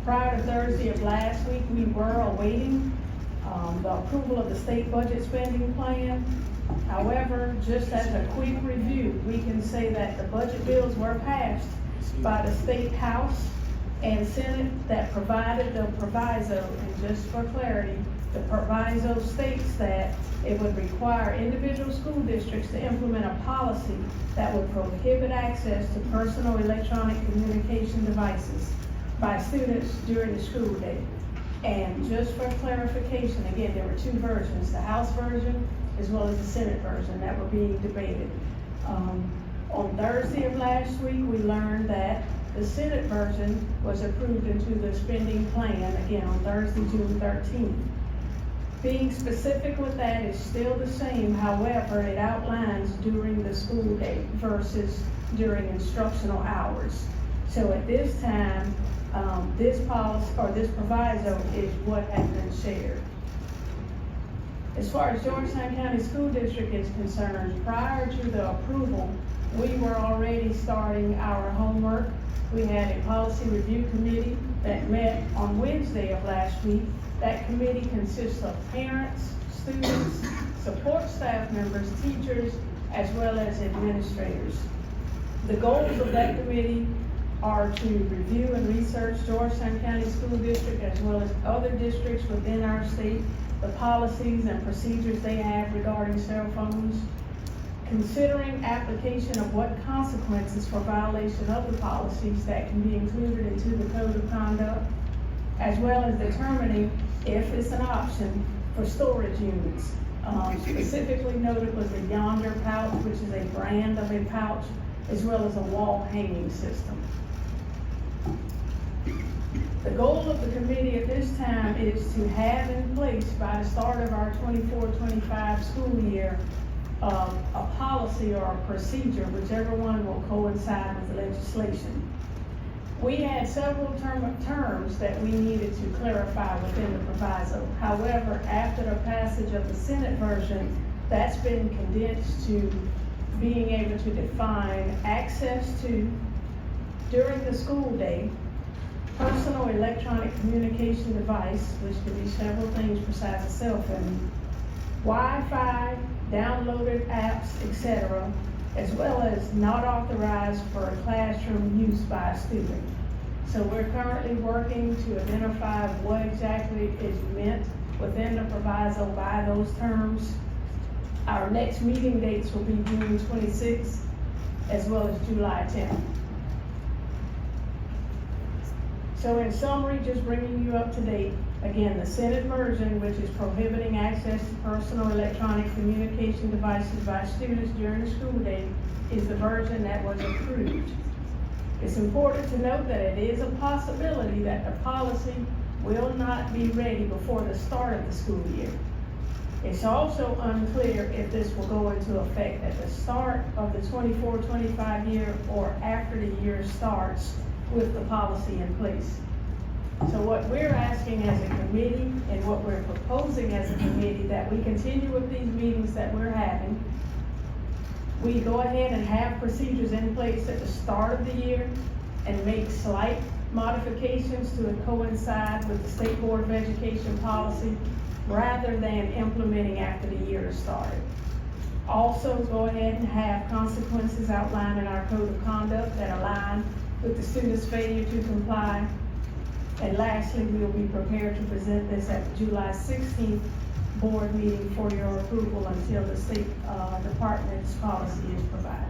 Prior to Thursday of last week, we were awaiting the approval of the state budget spending plan. However, just as a quick review, we can say that the budget bills were passed by the State House and Senate that provided the proviso, and just for clarity, the proviso states that it would require individual school districts to implement a policy that would prohibit access to personal electronic communication devices by students during the school day. And just for clarification, again, there were two versions, the House version as well as the Senate version that were being debated. On Thursday of last week, we learned that the Senate version was approved into the spending plan, again, on Thursday, June 13th. Being specific with that is still the same, however, it outlines during the school day versus during instructional hours. So at this time, this policy, or this proviso, is what has been shared. As far as Georgetown County School District is concerned, prior to the approval, we were already starting our homework. We had a policy review committee that met on Wednesday of last week. That committee consists of parents, students, support staff members, teachers, as well as administrators. The goals of that committee are to review and research Georgetown County School District as well as other districts within our state, the policies and procedures they have regarding cell phones, considering application of what consequences for violation of the policies that can be included into the code of conduct, as well as determining if it's an option for storage units. Specifically noted was the Yonder pouch, which is a brand of a pouch, as well as a wall hanging system. The goal of the committee at this time is to have in place by the start of our 24-25 school year a policy or a procedure, whichever one will coincide with the legislation. We had several terms that we needed to clarify within the proviso. However, after the passage of the Senate version, that's been condensed to being able to define access to, during the school day, personal electronic communication device, which could be several things besides a cell phone, Wi-Fi, downloaded apps, etc., as well as not authorized for classroom use by a student. So we're currently working to identify what exactly is meant within the proviso by those terms. Our next meeting dates will be June 26th as well as July 10th. So in summary, just bringing you up to date, again, the Senate version, which is prohibiting access to personal electronic communication devices by students during the school day, is the version that was approved. It's important to note that it is a possibility that the policy will not be ready before the start of the school year. It's also unclear if this will go into effect at the start of the 24-25 year or after the year starts with the policy in place. So what we're asking as a committee and what we're proposing as a committee, that we continue with these meetings that we're having. We go ahead and have procedures in place at the start of the year and make slight modifications to coincide with the State Board of Education policy rather than implementing after the year has started. Also, go ahead and have consequences outlined in our code of conduct that align with the student's failure to comply. And lastly, we will be prepared to present this at the July 16th board meeting for your approval until the State Department's policy is provided.